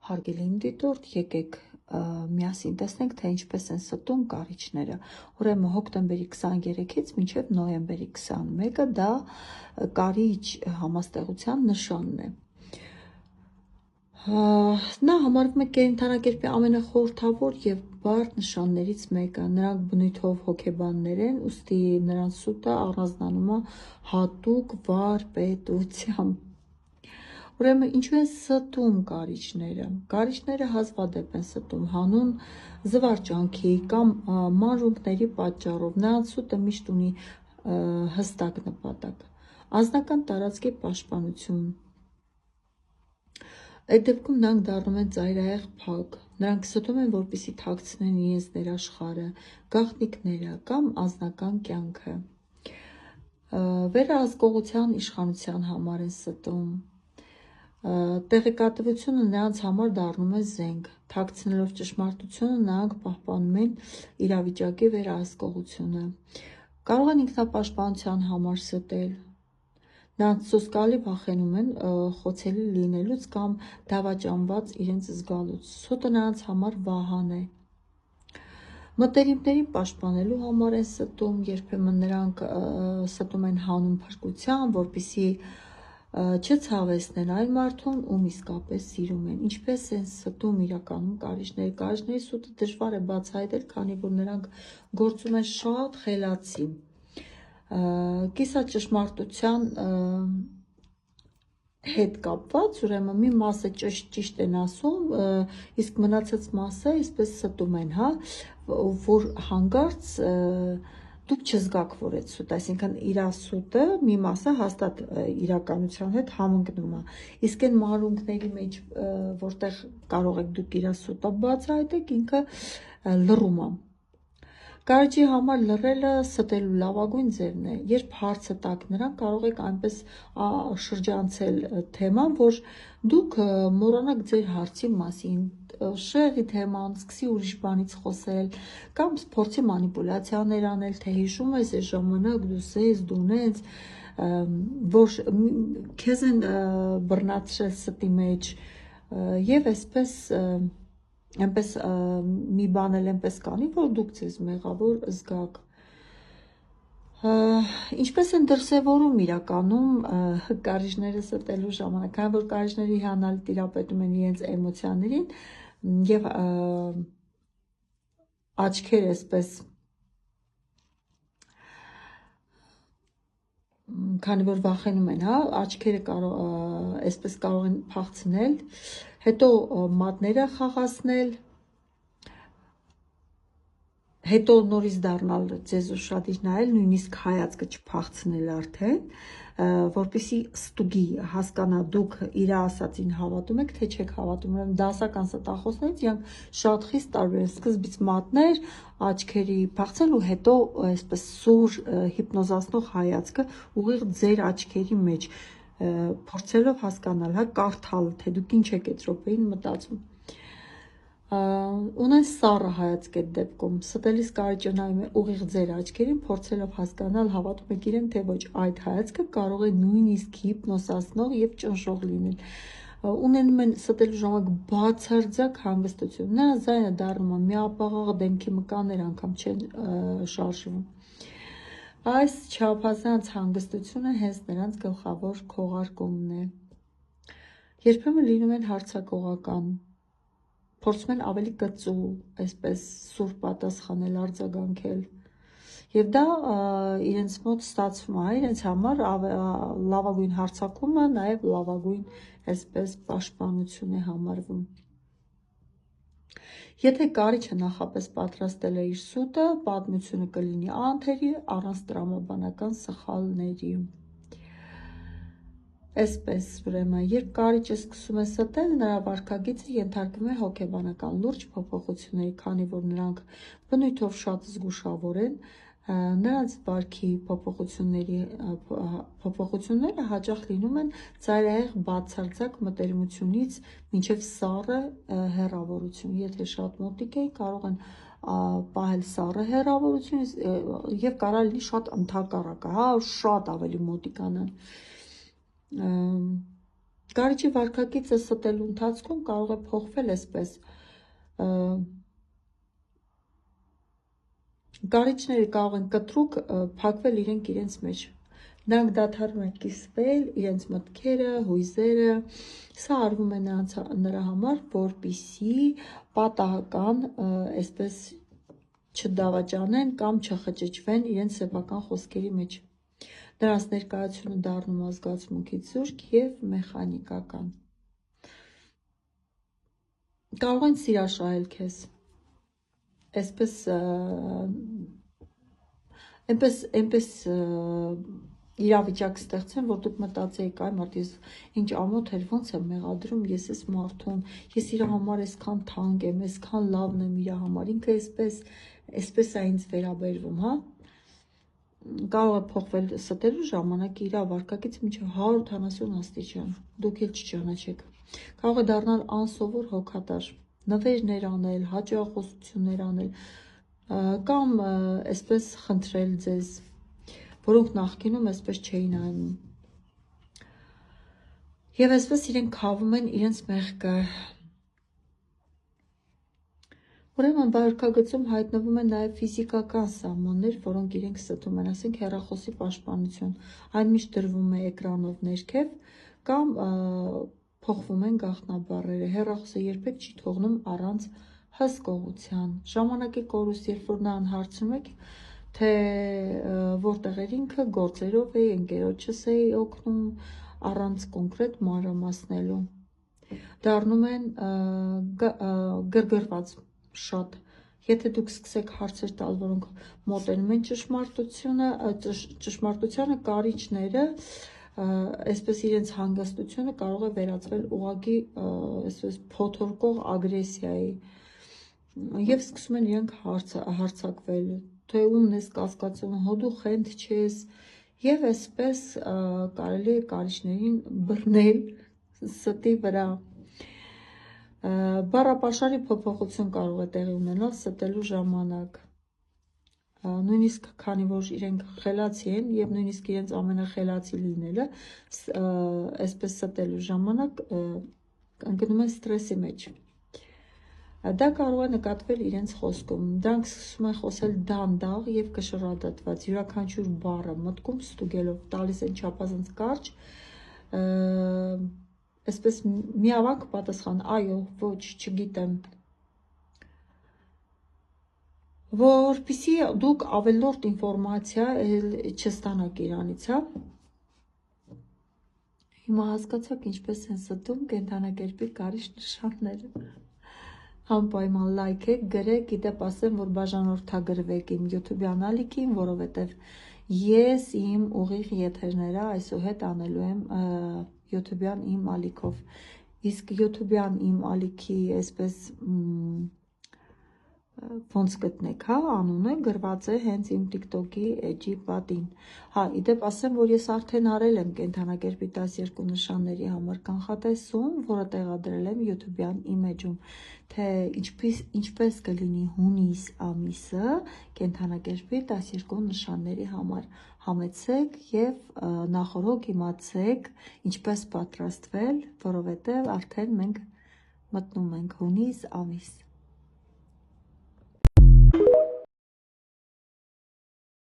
Հարգելի դիտորդ, եկեք միասին տեսնենք, թե ինչպես են ստում կարիճները։ Ուրեմն հոկտեմբերի 23-ից մինչև նոյեմբերի 21-ը դա կարիճ համաստեղության նշանն է։ Նա համարվում է կենդանակերպի ամենախորհրդավոր եւ բարդ նշաններից մեկը։ Նրանք բնույթով հոգեբաններ են, ուստի նրանց սուտը առանձնանում է հատուկ վառ պետությամբ։ Ուրեմն ինչու են ստում կարիճները։ Կարիճները հազվադեպ են ստում հանուն զվարճանքի կամ մանրուքների պատճառով։ Նրանց սուտը միշտ ունի հստակ նպատակ։ Անձնական տարածքի պաշտպանություն։ Այդ դեպքում նրանք դառնում են ծայրահեղ փակ։ Նրանք ստում են, որպեսզի թաքցնեն իրենց ներաշխարհը, գաղտնիքները կամ անձնական կյանքը։ Վերահսկողության իշխանության համար են ստում։ Տեղեկատվությունը նրանց համար դառնում է զենք։ Թաքցնելով ճշմարտությունը նրանք պահպանում են իրավիճակի վերահսկողությունը։ Կարող են ինքնապաշտպանության համար ստել։ Նրանց սոսկալի վախենում են խոցելի լինելուց կամ դավաճանված իրենց զգալուց։ Սուտը նրանց համար վահան է։ Մտերիմներին պաշտպանելու համար են ստում, երբեմն նրանք ստում են հանուն փրկության, որպեսզի չցավեցնեն այլ մարդուն, ում իսկապես սիրում են։ Ինչպես են ստում իրականում կարիճները։ Կարիճների սուտը դժվար է բացահայտել, քանի որ նրանք գործում են շատ խելացի։ Կիսաճշմարտության հետ կապված, ուրեմն մի մասը ճիշտ են ասում, իսկ մնացած մասը այսպես ստում են, որ հանկարծ դուք չզգաք, որ այդ սուտ, այսինքն իր սուտը մի մասը հաստատ իրականության հետ համընկնում է։ Իսկ այն մանրուքների մեջ, որտեղ կարող եք դուք իր սուտը բացահայտեք, ինքը լռում է։ Կարիճի համար լռելը ստելու լավագույն ձևն է։ Երբ հարցը տաք նրան, կարող եք այնպես շրջանցել թեման, որ դուք մոռանաք ձեր հարցի մասին, շեղի թեման, սկսի ուրիշ բանից խոսել, կամ փորձի մանիպուլյացիաներ անել, թե հիշում ես այս ժամանակ դու սես, դու նենց, որ քեզ են բռնացրել ստի մեջ, եւ այսպես այնպես մի բան էլ այնպես կանի, որ դուք ձեզ մեղավոր զգաք։ Ինչպես են դրսևորում իրականում կարիճները ստելու ժամանակ, քանի որ կարիճները հիանալի տիրապետում են իրենց էմոցիաներին եւ աչքերը այսպես, քանի որ վախենում են, աչքերը այսպես կարող են փախցնել, հետո մատները խաղացնել, հետո նորից դառնալ ձեզ ուշադիր նայել, նույնիսկ հայացքը չփախցնել արդեն, որպեսզի ստուգի, հասկանա դուք իր ասածին հավատում եք, թե չեք հավատում։ Ուրեմն դասական ստախոսներից իրանք շատ խիստ տարբեր են։ Սկզբից մատներ, աչքերի փախցել ու հետո այսպես սուր հիպնոզացնող հայացքը ուղիղ ձեր աչքերի մեջ, փորձելով հասկանալ, կարդալ, թե դուք ինչ եք այդ րոպեին մտածում։ Ունեն սառը հայացք այդ դեպքում, ստելիս կարիճը նայում է ուղիղ ձեր աչքերին, փորձելով հասկանալ, հավատում եք իրեն, թե ոչ, այդ հայացքը կարող է նույնիսկ հիպնոսացնող եւ ճնշող լինել։ Ունենում են ստելու ժամանակ բացարձակ հանգստություն։ Նրանց ձայնը դառնում է միապաղաղ, դեմքի մկաններ անգամ չեն շարժվում։ Այս չափազանց հանգստությունը հենց նրանց գլխավոր քողարկումն է։ Երբեմն լինում են հարձակողական, փորձում են ավելի կծու, այսպես սուր պատասխանել, արձագանքել։ Եվ դա իրենց մոտ ստացվում է, իրենց համար լավագույն հարձակումը, նաև լավագույն այսպես պաշտպանություն է համարվում։ Եթե կարիճը նախապես պատրաստել է իր սուտը, պատմությունը կլինի անթերի, առանց տրամաբանական սխալների։ Այսպես, ուրեմն, երբ կարիճը սկսում է ստել, նրա վարքագիծը ենթարկվում է հոգեբանական լուրջ փոփոխությունների, քանի որ նրանք բնույթով շատ զգուշավոր են, նրանց վարքի փոփոխությունները հաճախ լինում են ծայրահեղ բացարձակ մտերմությունից մինչև սառը հեռավորություն։ Եթե շատ մոտիկ են, կարող են պահել սառը հեռավորություն եւ կարող լինի շատ ընդհակառակը, շատ ավելի մոտիկանան։ Գարիջի վարքագիծը ստելու ընթացքում կարող է փոխվել այսպես։ Գարիջները կարող են կտրուկ փակվել իրենց մեջ։ Նրանք դադարում են կիսվել, իրենց մտքերը, հույզերը։ Սա արվում է նրա համար, որպեսզի պատահական այսպես չդավաճանեն կամ չխճճվեն իրենց սեփական խոսքերի մեջ։ Նրանց ներկայությունը դառնում է զգացմունքից զուրկ եւ մեխանիկական։ Կարող են սիրաշահել քեզ։ Այնպես իրավիճակ ստեղծեն, որ դուք մտածեիք, այ մարդ, ես ինչ ամոթ էր, ոնց եմ մեղադրում ես այս մարդուն, ես իր համար այսքան թանկ եմ, այսքան լավն եմ իր համար, ինքը այսպես է ինձ վերաբերվում, հա։ Կարող է փոխվել ստելու ժամանակ իր վարքագիծը մինչև 180 աստիճան, դուք էլ չճանաչեք։ Կարող է դառնալ անսովոր հոգատար, նվերներ անել, հաճախոսություններ անել, կամ այսպես խնդրել ձեզ, որոնք նախկինում այսպես չէին անում։ Եվ այսպես իրենք քավում են իրենց մեղքը։ Ուրեմն վարքագծում հայտնվում են նաև ֆիզիկական սահմաններ, որոնք իրենք ստում են, ասենք հեռախոսի պաշտպանություն, այն միշտ դրվում է էկրանով ներքև կամ փոխվում են գաղտնաբառերը, հեռախոսը երբեք չի թողնում առանց հսկողության։ Ժամանակի կորուստ, երբ որ նրան հարցնում եք, թե որտեղ էր ինքը, գործերով է, ընկերոջս է օգնում, առանց կոնկրետ մանրամասնելու, դառնում են գրգռված շատ։ Եթե դուք սկսեք հարցեր տալ, որոնք մոտենում են ճշմարտությանը, կարիճները, այսպես իրենց հանգստությունը կարող է վերածվել ուղղակի այսպես փոթորկող ագրեսիայի, եւ սկսում են իրենք հարցակվել, թե ումն ես կասկածում, հո դու խենթ չես, եւ այսպես կարելի է կարիճներին բռնել ստի վրա։ Բառապաշարի փոփոխություն կարող է տեղի ունենալ ստելու ժամանակ, նույնիսկ քանի որ իրենք խելացի են եւ նույնիսկ իրենց ամենախելացի լինելը այսպես ստելու ժամանակ ընկնում են ստրեսի մեջ։ Դա կարող է նկատվել իրենց խոսքում, դրանք սկսում են խոսել դանդաղ եւ կշռադատված, յուրաքանչյուր բառը մտքում ստուգելով, տալիս են չափազանց կարճ, այսպես միավանք պատասխան, այո, ոչ, չգիտեմ, որպեսզի դուք ավելորդ ինֆորմացիա չստանաք իրանից, հա։ Հիմա հասկացաք ինչպես են ստում կենդանակերպի կարիճ նշանները։ Անպայման լայքեք, գրեք, իդեպ ասեմ, որ բաժանորդագրվեք իմ YouTube-յան ալիքին, որովհետև ես իմ ուղիղ եթերները այսուհետ անելու եմ YouTube-յան իմ ալիքով։ Իսկ YouTube-յան իմ ալիքի այսպես ոնց գտնեք, հա, անունը գրված է հենց իմ TikTok-ի էջի պատին։ Հա, իդեպ ասեմ, որ ես արդեն արել եմ կենդանակերպի 12 նշանների համար կանխատեսում, որը տեղադրել եմ YouTube-յան իմ էջում, թե ինչպես կլինի հունիս ամիսը կենդանակերպի 12 նշանների համար։ Համեցեք եւ նախորոք իմացեք ինչպես պատրաստվել, որովհետեւ արդեն մենք մտնում ենք հունիս ամիս։